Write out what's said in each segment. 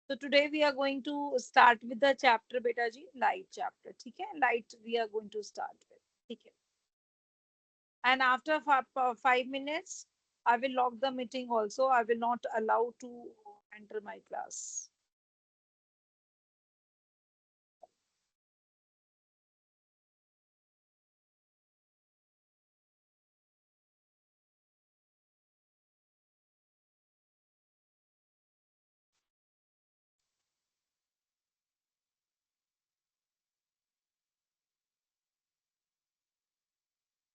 So today we are going to start with the chapter beta ji, light chapter. ठीक है? Light we are going to start with. ठीक है? And after 5 minutes, I will lock the meeting also. I will not allow to enter my class.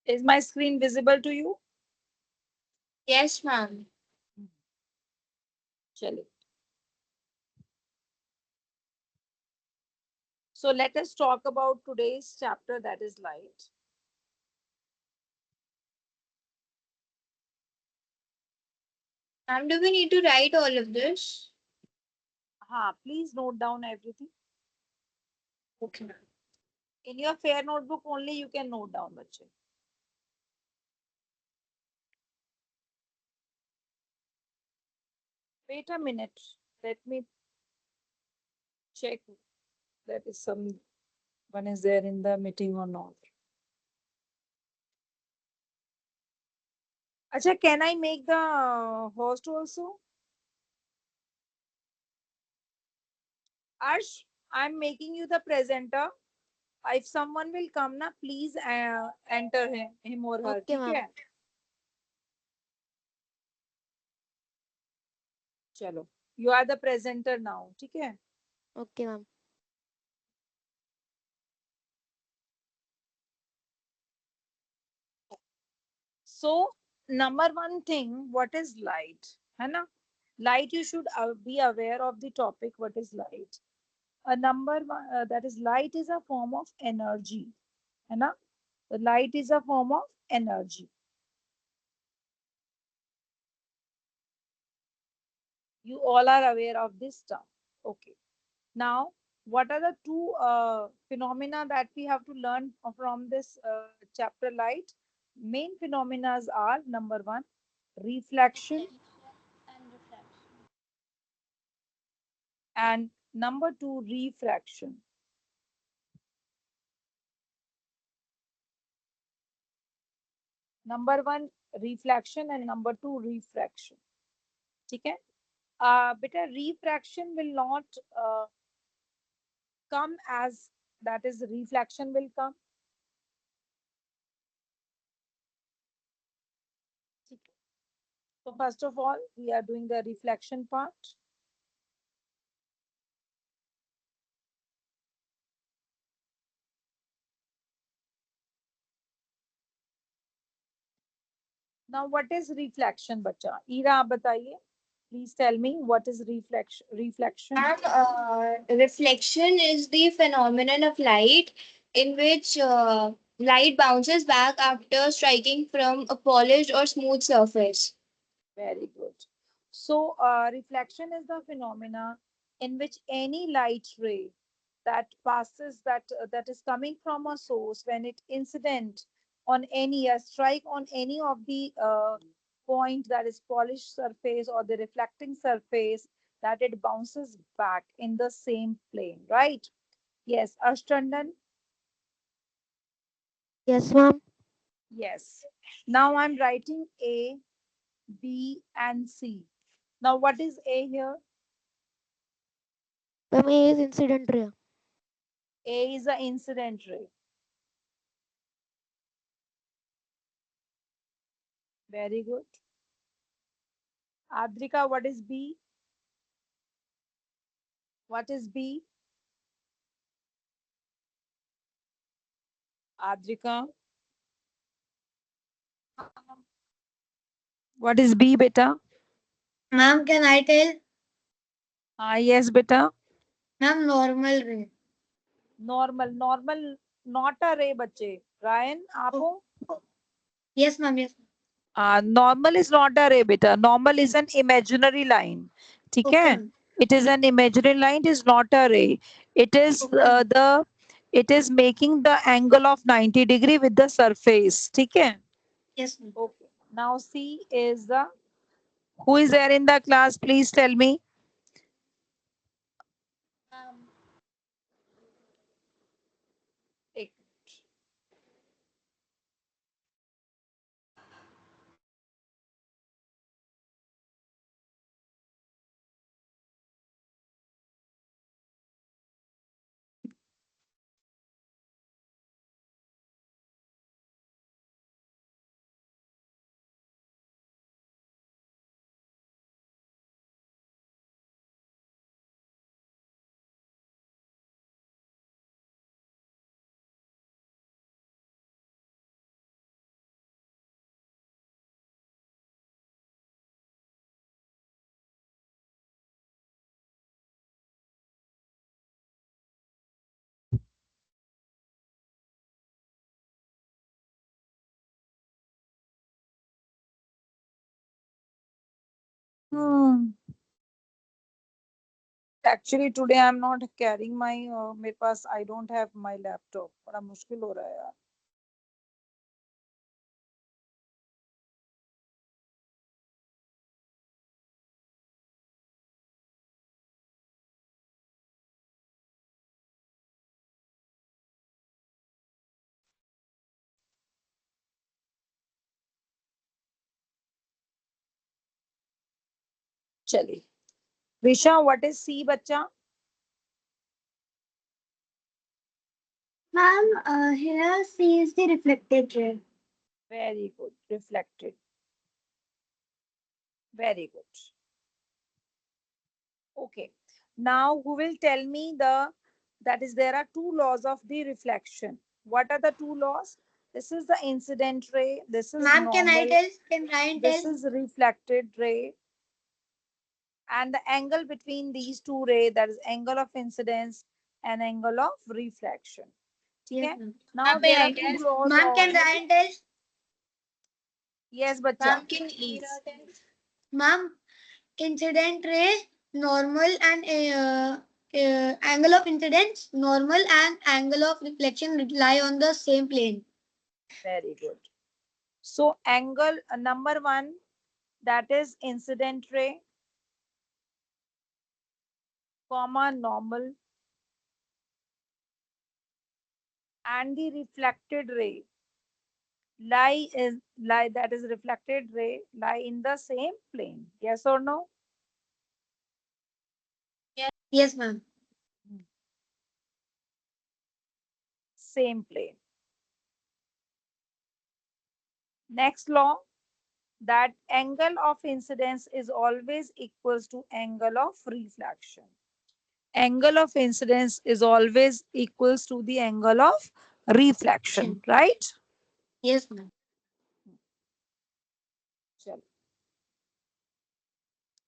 Is my screen visible to you? Yes, ma'am. चलिए. So let us talk about today's chapter, that is light. Ma'am, do we need to write all of this? Please note down everything. Okay, ma'am. In your fair notebook only you can note down, बच्चे. Wait a minute. Let me check that is someone is there in the meeting or not. Acha, can I make the host also? Arsh, I'm making you the presenter. If someone will come na, please enter him or her. Okay, ठीक ma'am. है? चलो. You are the presenter now. ठीक है? Okay, ma'am. So, number one thing, what is light? है ना? Light, you should be aware of the topic. What is light? A number one, that is light is a form of energy. है ना? The light is a form of energy. You all are aware of this term. Okay. Now, what are the two phenomena that we have to learn from this chapter light? Main phenomena are number one, reflection, and number two, refraction. Number one, reflection, and number two, refraction. ठीक है? Beta, refraction will not come as, that is, reflection will come. So first of all, we are doing the reflection part. Now, what is reflection, bacha? Ira, आप बताइए. Please tell me what is reflection. Reflection. Ma'am, reflection is the phenomenon of light in which light bounces back after striking from a polished or smooth surface. Very good. So, reflection is the phenomena in which any light ray that passes, that is coming from a source, when it incident on any a strike on any of the point, that is polished surface or the reflecting surface, that it bounces back in the same plane, right? Yes, Ashtandon. Yes, ma'am. Yes. Now I'm writing A, B, and C. Now what is A here? Ma'am, A is incident ray. A is an incident ray. Very good. Adrika, what is B? What is B? Adrika, what is B, beta? Ma'am, can I tell? Yes, beta. Ma'am, normal ray. Normal, not a ray, बच्चे. Ryan, आप Oh, हो? yes, ma'am. Yes. Normal is not a ray, beta. Normal is an imaginary line. ठीक Okay, है? ma'am. It is an imaginary line. It is not a ray. It is Okay, ma'am. it is making the angle of 90 degree with the surface. ठीक है? Yes, ma'am. Okay. Now C is the, who is there in the class? Please tell me. Actually today I'm not carrying my मेरे पास I don't have my laptop. बड़ा मुश्किल हो रहा है यार. चलिए. Risha, what is C बच्चा? Ma'am, here C is the reflected ray. Very good. Reflected. Very good. Okay. Now who will tell me that is there are two laws of the reflection. What are the two laws? This is the incident ray. This is Ma'am, can I normal. tell? Can Ryan This tell? is reflected ray. And the angle between these two rays, that is angle of incidence and angle of reflection. Yes, Okay. ma'am. Now Ma'am, there may are I two tell? laws Ma'am, of. can Ryan tell? Yes, bacha. Ma'am, can Please. Ira tell? Ma'am, incident ray, normal and angle of incidence, normal and angle of reflection lie on the same plane. Very good. So angle number one, that is incident ray, comma normal, and the reflected ray lie that is reflected ray lie in the same plane. Yes or no? Yes, ma'am. Same plane. Next law, that angle of incidence is always equals to angle of reflection. Angle of incidence is always equals to the angle of reflection, right? Yes, ma'am. चलो.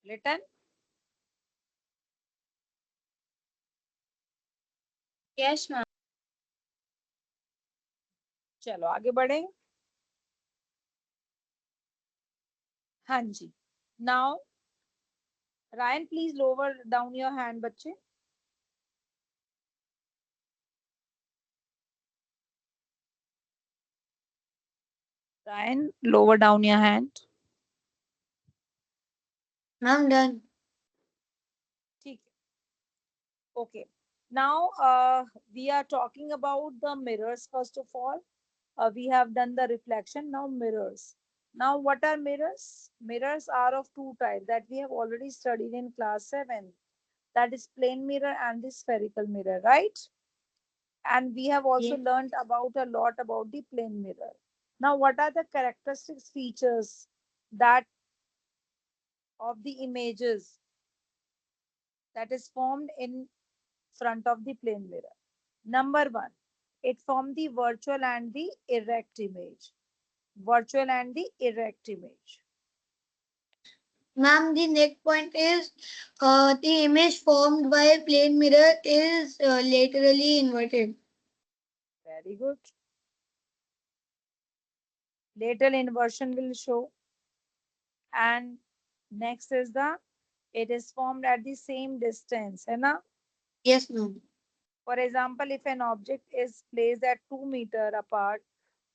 Written. Yes, ma'am. चलो आगे बढ़े. हाँ जी. Now, Ryan, please lower down your hand, बच्चे. Ryan, lower down your hand. Ma'am, done. ठीक है. Okay. Now, we are talking about the mirrors first of all. We have done the reflection. Now, mirrors. Now, what are mirrors? Mirrors are of two types that we have already studied in class 7. That is plane mirror and the spherical mirror, right? And we have also Yes. learned about a lot about the plane mirror. Now, what are the characteristics features that of the images that is formed in front of the plane mirror? Number one, it formed the virtual and the erect image. Virtual and the erect image. Ma'am, the next point is the image formed by a plane mirror is laterally inverted. Very good. Lateral inversion will show. And next is it is formed at the same distance, है ना? Yes, ma'am. For example, if an object is placed at 2 meters apart,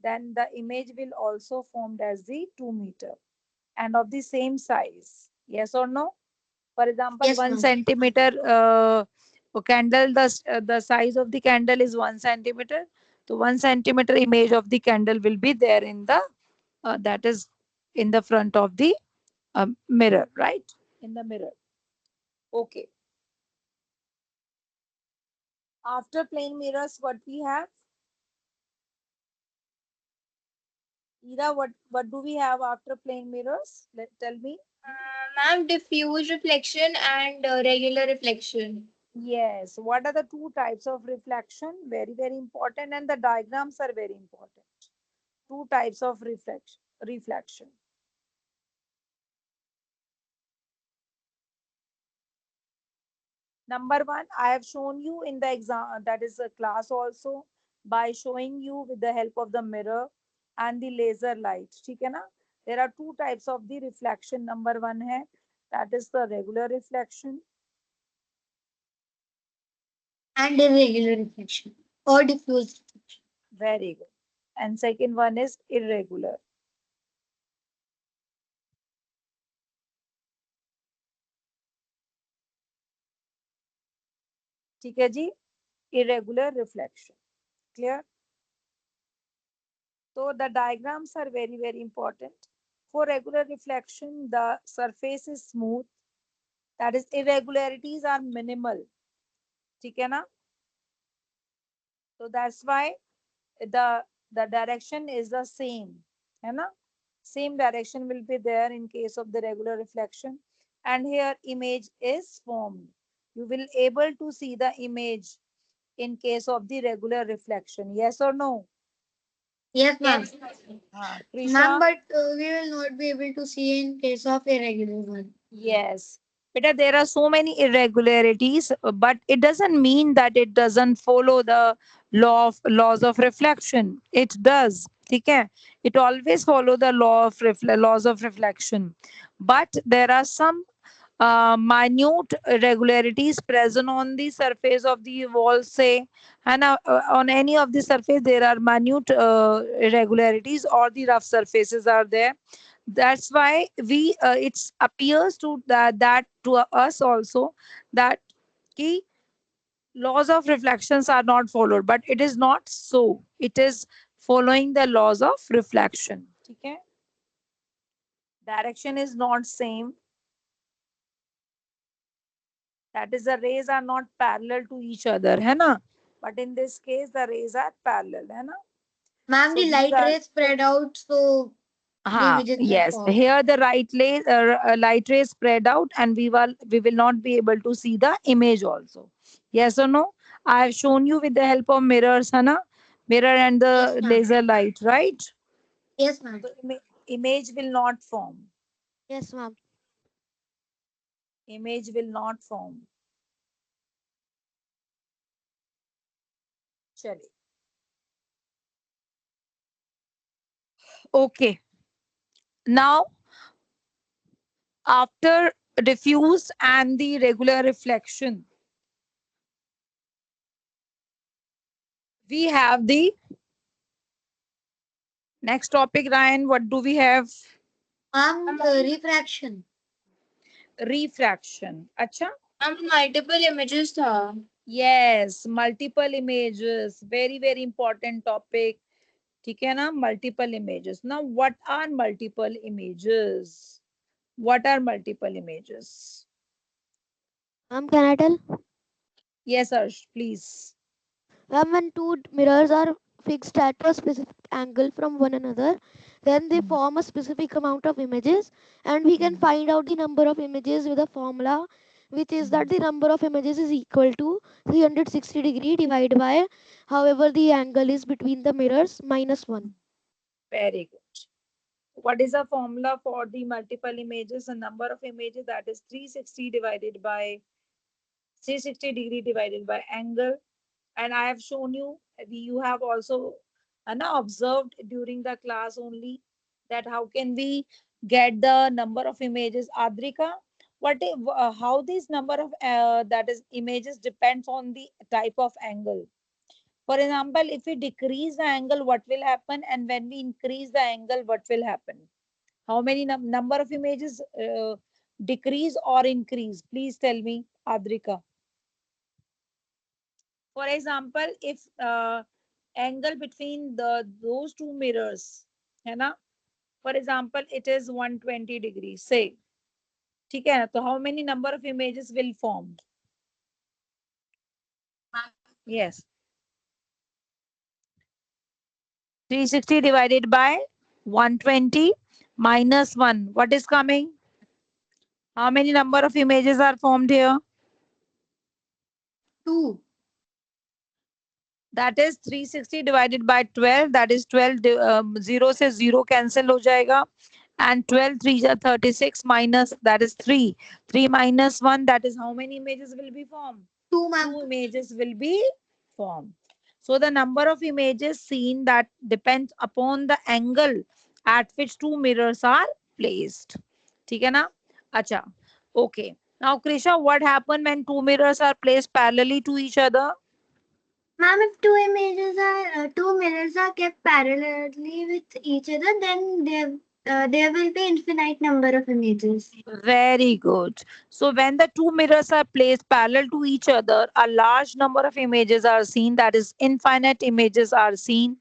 then the image will also formed as the 2 meter and of the same size. Yes or no? For example, Yes, 1 centimeter candle, the size of the candle is 1 centimeter. So 1 centimeter image of the candle will be there in the that is in the front of the mirror, right? In the mirror. Okay. After plane mirrors, what we have? Ira, what do we have after plane mirrors? Tell me. Ma'am, diffuse reflection and regular reflection. Yes. What are the two types of reflection? Very, very important. And the diagrams are very important. Two types of reflection. Number one, I have shown you in the exam, that is a class also, by showing you with the help of the mirror and the laser light. ठीक है ना? There are two types of the reflection. Number one है, that is the regular reflection. And irregular reflection or diffuse reflection. Very good. And second one is irregular. ठीक है जी, irregular reflection. Clear? So the diagrams are very, very important. For regular reflection, the surface is smooth. That is, irregularities are minimal. ठीक है ना? So that's why the direction is the same. है ना? Same direction will be there in case of the regular reflection. And here image is formed. You will able to see the image in case of the regular reflection. Yes or no? Yes, ma'am. हाँ, Ma'am, Krisha? but we will not be able to see in case of irregular one. Yes. Beta, there are so many irregularities, but it doesn't mean that it doesn't follow the laws of reflection. It does. ठीक है? It always follow the laws of reflection. But there are some minute irregularities present on the surface of the wall, say, and on any of the surface there are minute irregularities or the rough surfaces are there. That's why we it appears to that to us also that key laws of reflections are not followed, but it is not so. It is following the laws of reflection. Okay, direction is not same. That is, the rays are not parallel to each other, है ना? But in this case the rays are parallel, है ना? Ma'am, So the these light are, rays spread out, so the images get yes. formed. Here the light rays spread out, and we will not be able to see the image also. Yes or no? I have shown you with the help of mirrors, है ना? Mirror and Yes, the ma'am. laser light, right? Yes, ma'am. So image will not form. Yes, ma'am. Image will not form. चलिए. Okay. Now, after diffuse and the regular reflection, we have the next topic. Ryan, what do we have? Ma'am, refraction. Refraction. Acha? Multiple images tha. Yes, multiple images. Very, very important topic. ठीक है ना? Multiple images. Now, what are multiple images? What are multiple images? Ma'am, can I tell? Yes, Arsh, please. Ma'am, when two mirrors are fixed at a specific angle from one another, then they form a specific amount of images, and we can find out the number of images with a formula, which is that the number of images is equal to 360 degree divided by however the angle is between the mirrors minus 1. Very good. What is the formula for the multiple images? The number of images, that is 360 divided by 360 degree divided by angle. And I have shown you, you have also observed during the class only, that how can we get the number of images. Adrika, how this number of that is images depends on the type of angle. For example, if we decrease the angle, what will happen? And when we increase the angle, what will happen? How many number of images decrease or increase? Please tell me, Adrika. For example, if angle between those two mirrors, है ना? For example, it is 120 degrees, say. ठीक है ना? So how many number of images will form? Yes. 360 divided by 120 minus 1. What is coming? How many number of images are formed here? 2. That is 360 divided by 12. That is 12. 0 से 0 cancel हो जाएगा. And 12 3 are 36 minus, that is 3. 3 minus 1, that is how many images will be formed? 2, ma'am. 2 images will be formed. So the number of images seen, that depends upon the angle at which two mirrors are placed. ठीक है ना? अच्छा. Okay. Now, Krisha, what happened when two mirrors are placed parallelly to each other? Ma'am, if two mirrors are kept parallelly with each other, then there will be infinite number of images. Very good. So when the two mirrors are placed parallel to each other, a large number of images are seen. That is, infinite images are seen.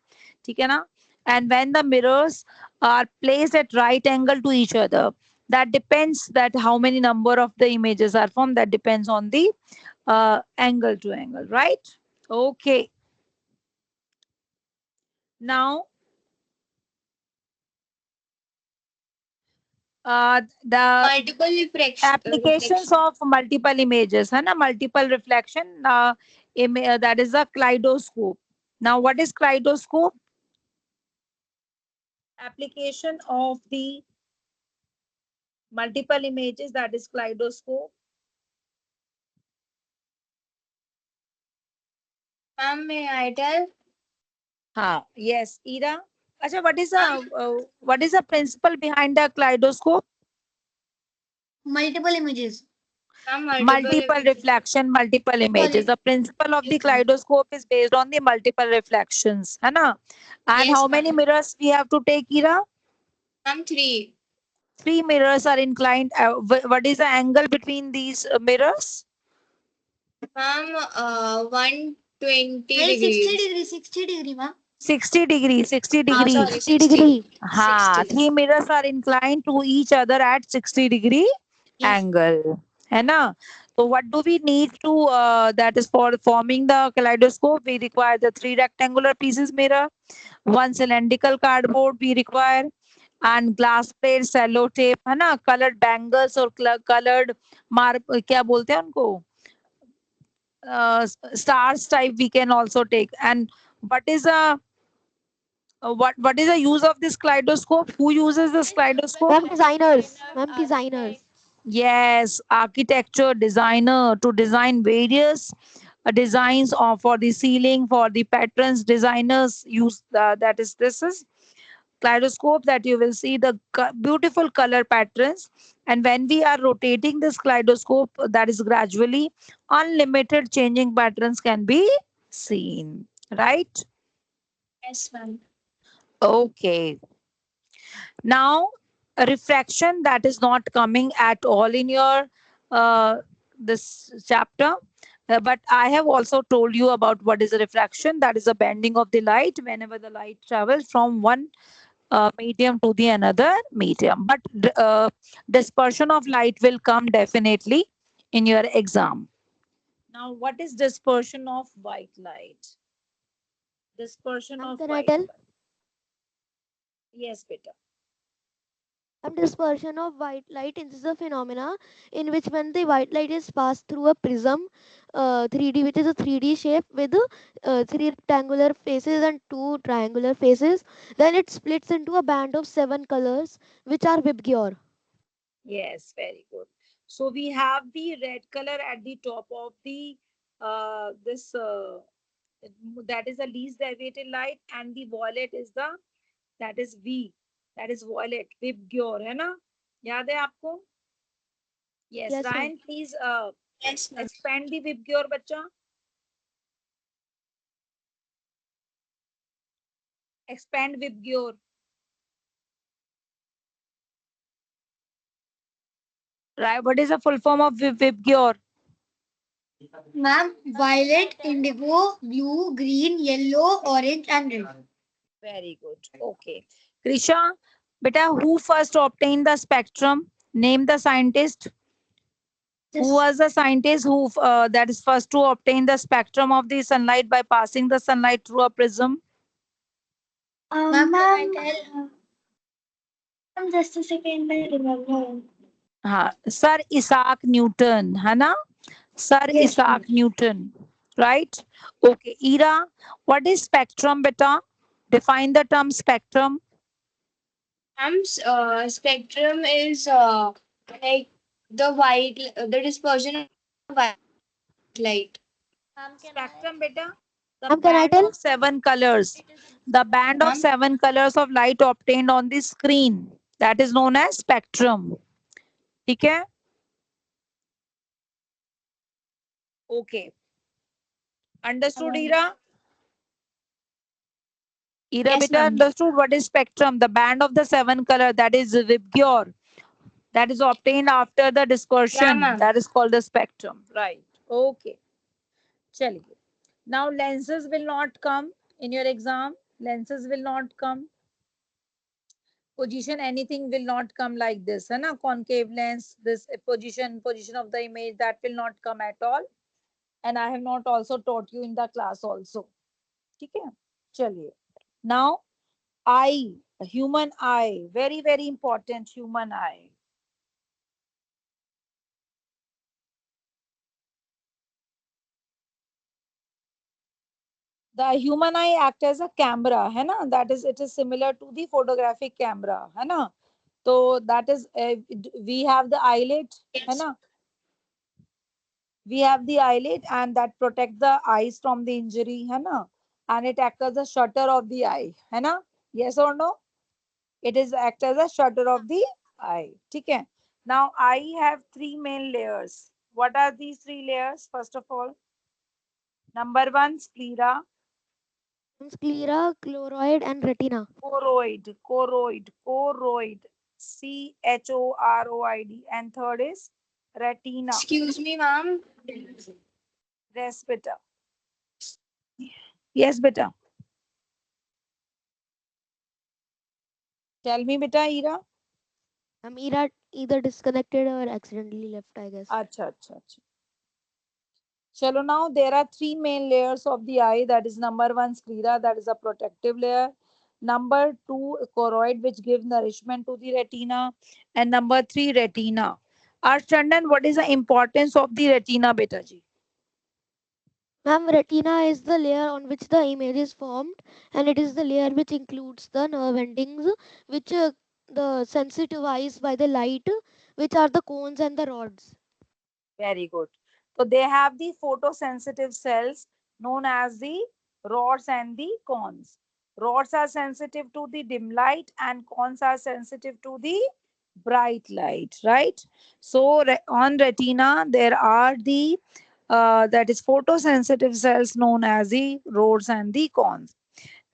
ठीक है ना? And when the mirrors are placed at right angle to each other, that depends that how many number of the images are formed. That depends on the angle to angle, right? Okay. Now, the Multiple applications reflection. of multiple images है ना, multiple reflection, that is a kaleidoscope. Now what is kaleidoscope? Application of the multiple images, that is kaleidoscope. Ma'am, may I tell? Yes, Ira. Acha, what is the principle behind the kaleidoscope? Multiple images. Ma'am, Multiple reflection, multiple images. The principle of the kaleidoscope is based on the multiple reflections, है ना? And Yes, how many ma'am. mirrors we have to take, Ira? Ma'am, three. Three mirrors are inclined. What is the angle between these mirrors? Ma'am, 120 degrees. 60 degree, ma'am. 60 degrees. 60 degrees. Sorry, 60 60. degree. हाँ, 60. three mirrors are inclined to each other at 60-degree Yes. angle. है ना? So what do we need to, that is for forming the kaleidoscope, we require the three rectangular pieces mirror, one cylindrical cardboard we require, and glass plate, cello tape, है ना? Colored bangles or colored क्या बोलते हैं उनको? Stars type we can also take. And what is a what is the use of this kaleidoscope? Who uses this kaleidoscope? Ma'am, designers. Ma'am, designers. Yes, architecture designer to design various designs of for the ceiling, for the patterns. Designers use that is this is kaleidoscope, that you will see the beautiful color patterns. And when we are rotating this kaleidoscope, that is gradually unlimited changing patterns can be seen, right? Yes, ma'am. Okay. Now, a refraction, that is not coming at all in your this chapter. But I have also told you about what is a refraction. That is a bending of the light whenever the light travels from one medium to the another medium. But dispersion of light will come definitely in your exam. Now, what is dispersion of white light? Dispersion Ma'am, of can I white tell? light. Yes, beta. Dispersion of white light is a phenomena in which when the white light is passed through a prism 3D, which is a 3D shape with three rectangular faces and two triangular faces, then it splits into a band of 7 colors which are Vibgyor. Yes, very good. So we have the red color at the top of the this that is the least deviated light, and the violet is the, that is V, that is violet Vibgyor, है ना? याद है आपको? Yes, Yes, ma'am. Ryan, please Yes, ma'am. expand the Vibgyor, बच्चा. Expand Vibgyor. Right? What is the full form of Vibgyor? Ma'am, violet, indigo, blue, green, yellow, orange, and red. Very good. Okay. Krisha, beta, who first obtained the spectrum? Name the scientist. Who was the scientist who that is first to obtain the spectrum of the sunlight by passing the sunlight through a prism? Ma'am, just a second, I remember. Sir Isaac Newton, है ना? Sir Yes, ma'am. Isaac Newton, right? Okay, Ira, what is spectrum, beta? Define the term spectrum. Ma'am, spectrum is like the dispersion of white light. Spectrum, beta, the Ma'am, can I band tell? of 7 colors. The band of Ma'am, 7 colors of light obtained on the screen. That is known as spectrum. ठीक है? Okay. Understood, Ira? Ira, Yes, beta, ma'am. understood what is spectrum? The band of the seven color, that is Vibgyor, that is obtained after the Yeah, dispersion. ma'am. That is called the spectrum. Right. Okay. Chaliye. Now lenses will not come in your exam. Lenses will not come. Position, anything will not come like this. है ना? Concave lens, this position of the image, that will not come at all. And I have not also taught you in the class also. ठीक है? चलिए. Now eye, human eye, very very important, human eye. The human eye act as a camera, है ना? That is, it is similar to the photographic camera, है ना? So that is, we have the eyelid, है Yes. ना? We have the eyelid, and that protect the eyes from the injury, है ना? And it acts as a shutter of the eye, है ना? Yes or no? It is act as a shutter of the eye. ठीक है? Now eye have three main layers. What are these three layers? First of all, number one, sclera, Sclera, choroid, and retina. choroid, choroid, and third is retina. Excuse me, ma'am. Yes, beta. Yes, beta. Tell me, beta, Ira. Amira either disconnected or accidentally left, I guess. Acha, acha, acha. Chalo, now there are three main layers of the eye. That is number one, sclera, that is a protective layer. Number two, choroid, which gives nourishment to the retina. And number three, retina. Archandan, what is the importance of the retina, beta ji? Ma'am, retina is the layer on which the image is formed, and it is the layer which includes the nerve endings, which the sensitized by the light, which are the cones and the rods. Very good. So they have the photosensitive cells known as the rods and the cones. Rods are sensitive to the dim light and cones are sensitive to the bright light, right? So on retina, there are the that is photosensitive cells known as the rods and the cones.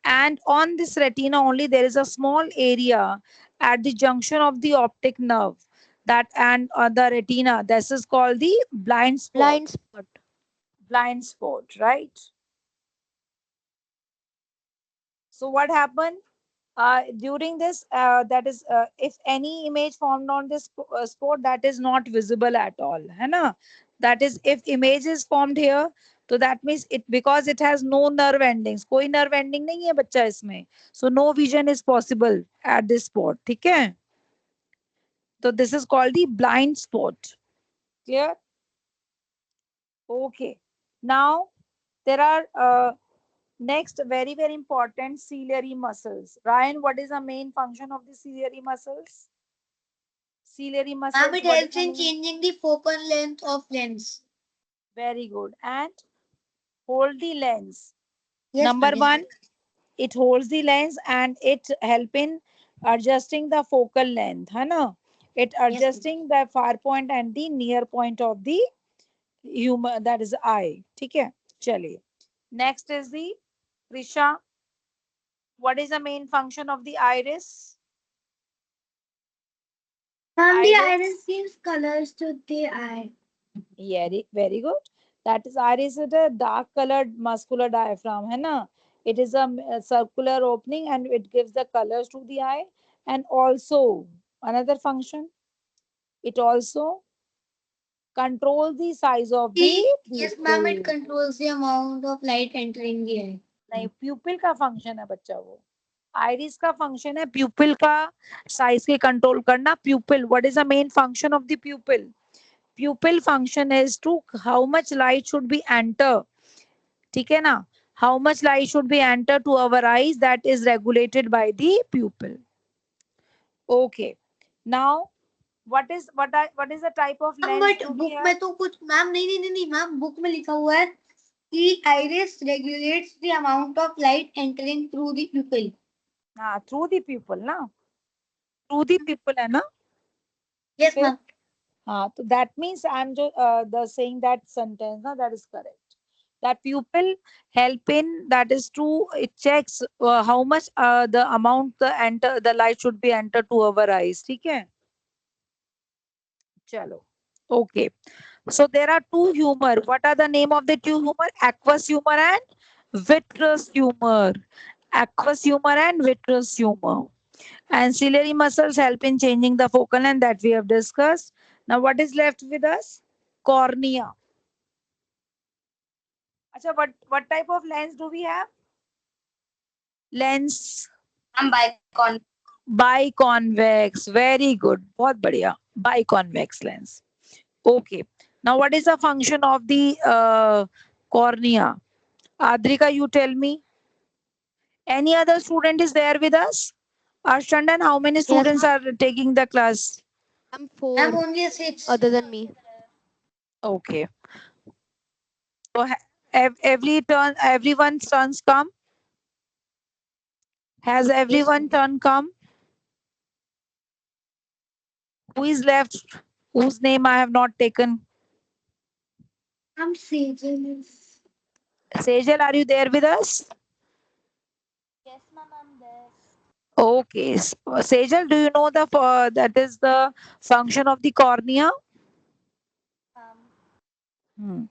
And on this retina only, there is a small area at the junction of the optic nerve, that and the retina, this is called the blind spot. Blind spot. Blind spot, right? So what happened during this, that is, if any image formed on this spot, that is not visible at all, है ना? That is, if image is formed here, so that means it, because it has no nerve endings, कोई nerve ending नहीं है बच्चा इसमें, so no vision is possible at this spot. ठीक है? So this is called the blind spot. Clear? Okay. Now there are next, very very important, ciliary muscles. Ryan, what is the main function of the ciliary muscles? Ciliary Ma'am, muscles, it what is helps the in main? changing the focal length of lens. Very good. And hold the lens. Yes, Number ma'am. Yes, ma'am. one, it holds the lens and it help in adjusting the focal length, है ना? It Yes, ma'am. adjusting the far point and the near point of the human, that is eye. ठीक है? चलिए. Next is the Prisha. What is the main function of the iris? Ma'am, the Iris. iris gives colors to the eye. Very, very good. That is, iris is a dark colored muscular diaphragm, है ना? It is a circular opening and it gives the colors to the eye. And also another function, it also controls the size of the Yes, ma'am, it pupil. controls the amount of light entering the eye. नहीं, pupil का function है बच्चा वो. Iris का function है pupil का size के control करना. Pupil, what is the main function of the pupil? Pupil function is to how much light should be enter. ठीक है ना? How much light should be enter to our eyes, that is regulated by the pupil. Okay. Now, what is the type of ma'am lens but do we book have? में तो कुछ ma'am नहीं ma'am book में लिखा हुआ है कि iris regulates the amount of light entering through the pupil. हाँ, through the pupil ना? Through the pupil है ना? Yes, फिर ma'am. हाँ, तो that means I'm जो the saying that sentence ना, that is correct. that pupil help in, that is to it checks how much the amount the light should be entered to our eyes. ठीक है? चलो. Okay. So there are two humor. What are the name of the two humor? Aqueous humor and vitreous humor. Aqueous humor and vitreous humor. Ancillary muscles help in changing the focal length that we have discussed. Now what is left with us? Cornea. Acha, what type of lens do we have? Lens I'm bicon. biconvex. Very good. बहुत बढ़िया. Biconvex lens. Okay. Now what is the function of the cornea? Adrika, you tell me. Any other student is there with us? Arshandan, how many Yes, students are taking the class? I'm I'm 4 only a 6. other than me. Okay. So everyone's turns come. Has Yes, everyone turn come? Who is left? Whose name I have not taken? I'm Sejal. Sejal, are you there with us? Yes, ma'am, I'm there. Okay. Sejal, do you know that is the function of the cornea? Hmm.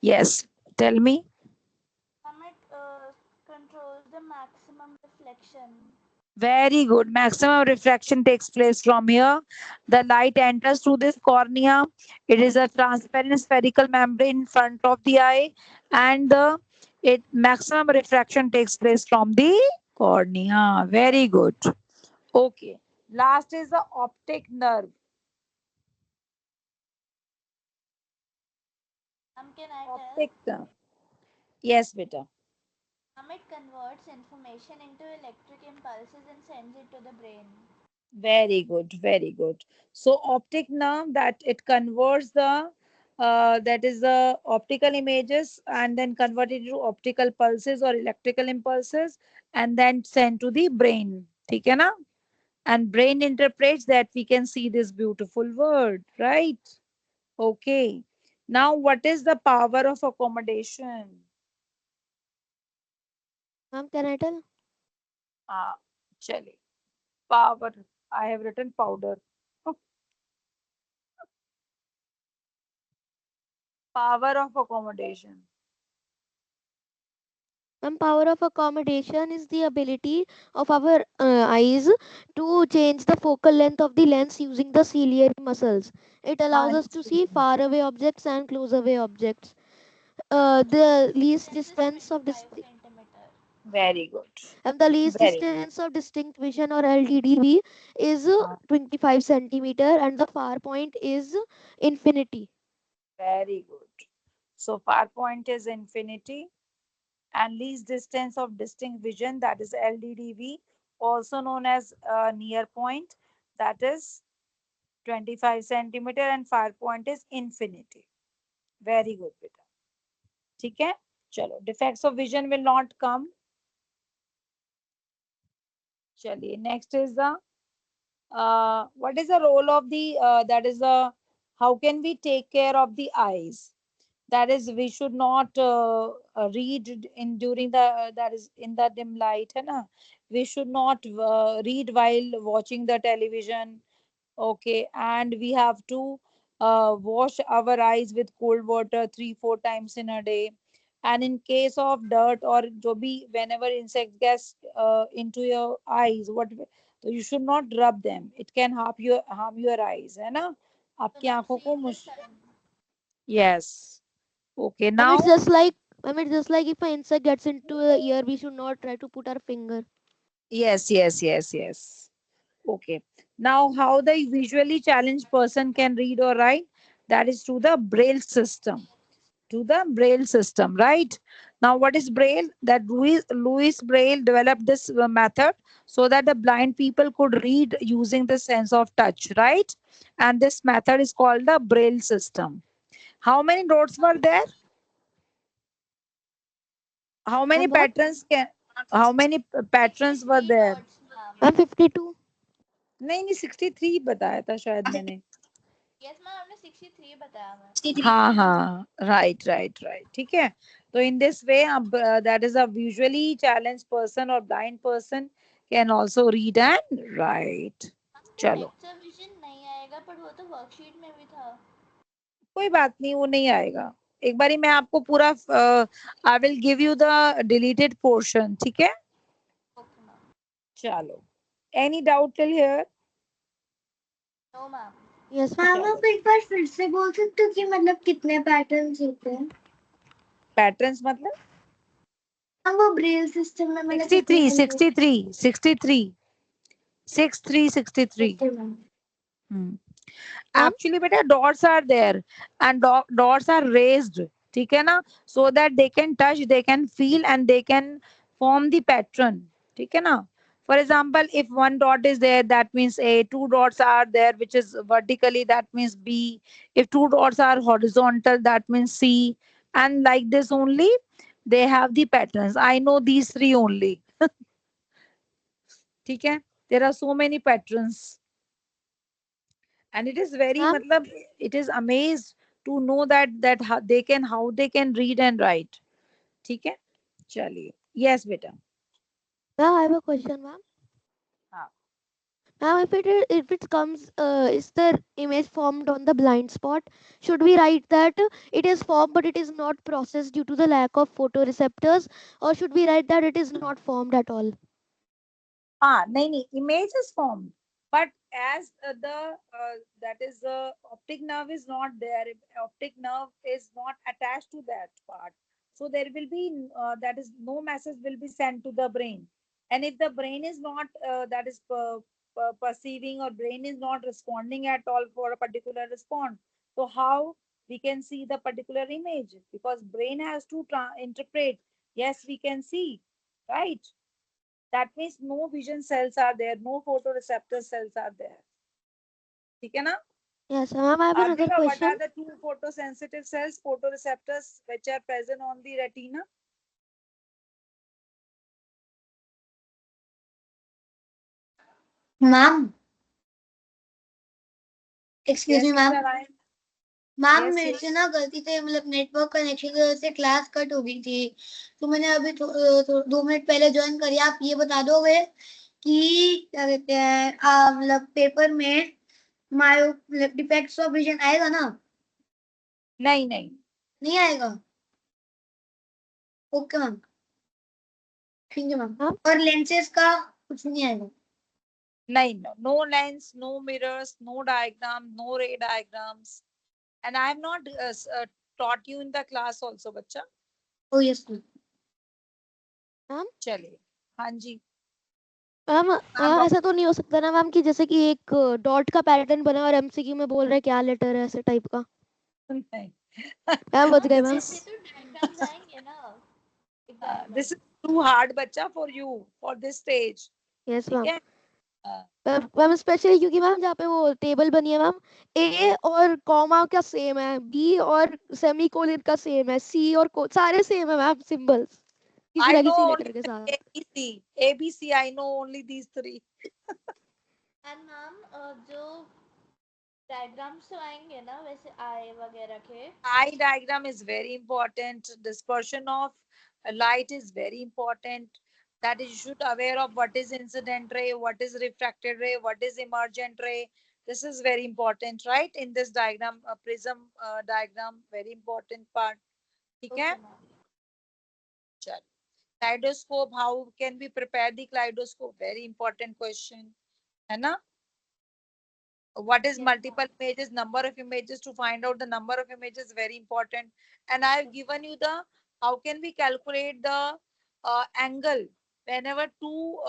Yes. Tell me. It controls the maximum reflection. Very good. Maximum refraction takes place from here. The light enters through this cornea. It is a transparent spherical membrane in front of the eye, and the it maximum refraction takes place from the cornea. Very good. Okay. Last is the optic nerve. Can I tell? Optic nerve. Yes, beta. It converts information into electric impulses and sends it to the brain. Very good, very good. So optic nerve, that it converts the that is the optical images and then convert it into optical pulses or electrical impulses and then sent to the brain. ठीक है ना? And brain interprets that we can see this beautiful word, right? Okay. Now what is the power of accommodation? Ma'am, can I tell? Ah, chale. Power. I have written powder. Power of accommodation. Ma'am, power of accommodation is the ability of our eyes to change the focal length of the lens using the ciliary muscles. It allows हाँ us to see ji. far away objects and close away objects. The least distance of Very good. the least Very distance of distinct vision or LDDV is good. 25 centimeter, and the far point is infinity. Very good. So far point is infinity and least distance of distinct vision, that is LDDV, also known as near point, that is 25 centimeter, and far point is infinity. Very good बेटा. ठीक है? चलो, defects of vision will not come. चलिए, next is the what is the role of the that is the how can we take care of the eyes? That is, we should not read in during the that is in the dim light, है ना? We should not read while watching the television. Okay, and we have to wash our eyes with cold water 3 4 times in a day. And in case of dirt or जो भी whenever insect gets into your eyes, what so you should not rub them. It can harm your eyes, है ना? आपकी आंखों को मुश yes. Okay, I mean, it's now just like if an insect gets into the ear, we should not try to put our finger. yes, yes, yes, yes. Okay. Now, how the visually challenged person can read or write? That is through the Braille system. To the Braille system, right? Now, what is Braille? That Louis Braille developed this method so that the blind people could read using the sense of touch, right? And this method is called the Braille system. How many notes were there? How many And what? patrons can? How many patrons were there? I'm 52. नहीं नहीं 63 बताया था शायद मैंने yes ma'am आपने 63 बताया ma'am. हाँ हाँ, राइट राइट राइट, ठीक है। तो इन दिस वे अब that is a visually challenge person और blind person can also read and write. चलो लेक्चर विजन नहीं आएगा पर वो तो वर्कशीट में भी था। कोई बात नहीं, वो नहीं आएगा। एक बारी मैं आपको पूरा I will give you the deleted portion, ठीक है। Okay ma'am. चलो, any doubt till here? No ma'am. Yes ma'am चलो, आप एक बार फिर से बोल सकते हो कि मतलब कितने पैटर्न्स होते हैं? पैटर्न्स मतलब हाँ वो ब्रेल सिस्टम में मतलब 63 कितने? 63 63 63 63। Okay ma'am. मैम एक्चुअली बेटा dots are there and dots are raised, ठीक है ना, so that they can touch, they can feel and they can form the pattern, ठीक है ना। For example, if one dot is there, that means A. Two dots are there, which is vertically, that means B. If two dots are horizontal, that means C. And like this only, they have the patterns. I know these three only. ठीक है, there are so many patterns. And it is very ma'am matlab, it is amazed to know that how they can read and write, ठीक है। चलिए, yes बेटा। Ma'am I have a question ma'am. हाँ, Now, if it comes, is the image formed on the blind spot? Should we write that it is formed but it is not processed due to the lack of photoreceptors, or should we write that it is not formed at all? हाँ, नहीं, image is formed, but as the that is the optic nerve is not there, if optic nerve is not attached to that part, so there will be that is no message will be sent to the brain. And if the brain is not that is perceiving, or brain is not responding at all for a particular response, so how we can see the particular image? Because brain has to interpret. Yes, we can see, right? That means no vision cells are there, no photoreceptor cells are there. ठीक है ना? Yes, ma'am, I have another Arpita, what question. are the two photosensitive cells, photoreceptors, which are present on the retina? Ma'am excuse Yes, me ma'am. Mr. Ryan. Ma'am Yes, मेरे से yes. ना गलती से मतलब network connection की वजह से class cut हो गई थी, तो मैंने अभी 2 मिनट पहले ज्वाइन करी। आप ये बता दोगे कि क्या कहते हैं मतलब पेपर में मायो डिफेक्ट्स ऑफ विजन आएगा ना? नहीं नहीं नहीं आएगा? ओके मैम, ठीक है मैम। Ma'am, और लेंसेज का कुछ नहीं आएगा? नहीं, no lens, no mirrors, no diagram, no ray diagrams. And I have not taught you in the class also, बच्चा। ओ यस मैम। ma'am, चलिए, हाँ जी, मैम हाँ ऐसा तो नहीं हो सकता ना मैम कि जैसे कि एक डॉट का पैटर्न बना और एमसीक्यू में बोल रहे हैं क्या लेटर है, ऐसे टाइप का। नहीं। मैम बच गए This मैम। is तो डायग्राम्स आएंगे ना एग्जाम this में? is too hard, बच्चा, for you for this stage, yes ठीक मैम। है। हाँ, मैम स्पेशली क्योंकि मैम जहाँ पे वो टेबल बनी है मैम, ए और कॉमा का सेम है, बी और सेमी कोलन का सेम है, सी और सारे सेम है मैम सिंबल्स, किसी I ना know किसी only लेटर के three, साथ। ABC, ABC. I know only these three. And ma'am जो डायग्राम्स तो आएंगे ना वैसे आई वगैरह के? Eye diagram is very important. Dispersion of light is very important. That is, you should aware of what is incident ray, what is refracted ray, what is emergent ray. This is very important, right? In this diagram, prism diagram, very important part. ठीक है? Okay ma'am. चल, kaleidoscope, how can we prepare the kaleidoscope? Very important question, है ना? What is yes multiple images, number of images? To find out the number of images, very important. And I have given you the how can we calculate the angle whenever two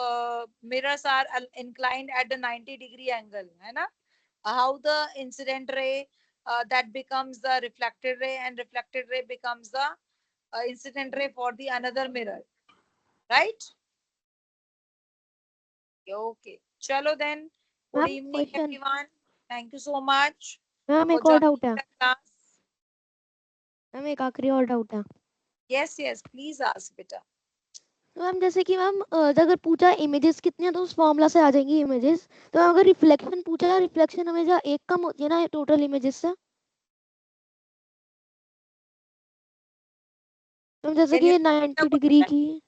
mirrors are inclined at the 90-degree angle, है ना? How the incident ray that becomes the reflected ray, and reflected ray becomes the incident ray for the another mirror, right? Okay, chalo then. Good ma'am evening question. everyone. Thank you so much ma'am for एक और joining doubt है। the class. Ma'am एक आखिरी और doubt है। Yes, yes, please ask, beta. Ma'am जैसे कि ma'am अगर पूछा इमेजेस कितनी है तो उस फॉर्मूला से आ जाएंगी इमेजेस। तो मैम अगर रिफ्लेक्शन पूछा, रिफ्लेक्शन हमेशा एक कम होती है ना टोटल इमेजेस से। मैम जैसे Can you कि repeat the 90 डिग्री question? की,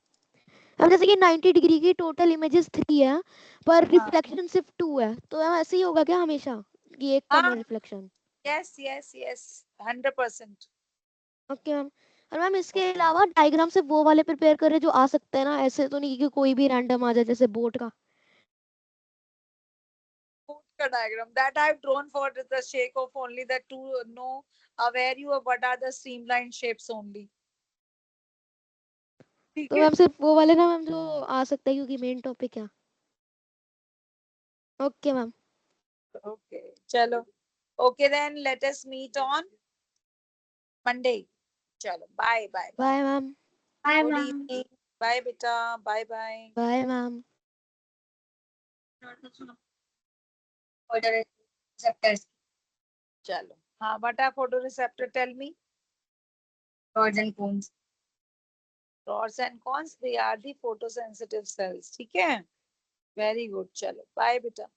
मैम जैसे कि 90 डिग्री की टोटल इमेजेस 3 है पर हाँ रिफ्लेक्शन सिर्फ 2 है, तो मैम ऐसे ही होगा क्या हमेशा कि एक कम है हाँ, reflection? Yes yes yes, 100%। Okay ma'am. और मैम इसके अलावा डायग्राम से वो वाले प्रिपेयर करे जो आ सकते हैं ना, ऐसे तो नहीं कि कोई भी रैंडम आ जाए जैसे बोट का। Both diagram that I've drawn for the sake of only that to know where you are, what are the streamline shapes only. ठीक तो है? मैम सिर्फ वो वाले ना मैम जो आ सकता है क्योंकि मेन टॉपिक है। Okay ma'am. Okay, चलो। Okay, then let us meet on Monday. चलो, bye bye bye. Bye ma'am. Hi, Good ma'am. evening. Bye बेटा. Bye bye. Bye ma'am. Photoreceptors, चलो. हाँ, what are photoreceptor? Tell me. rods and cones. Rods and cones, they are the photosensitive cells. ठीक है? Very good. चलो. Bye बेटा.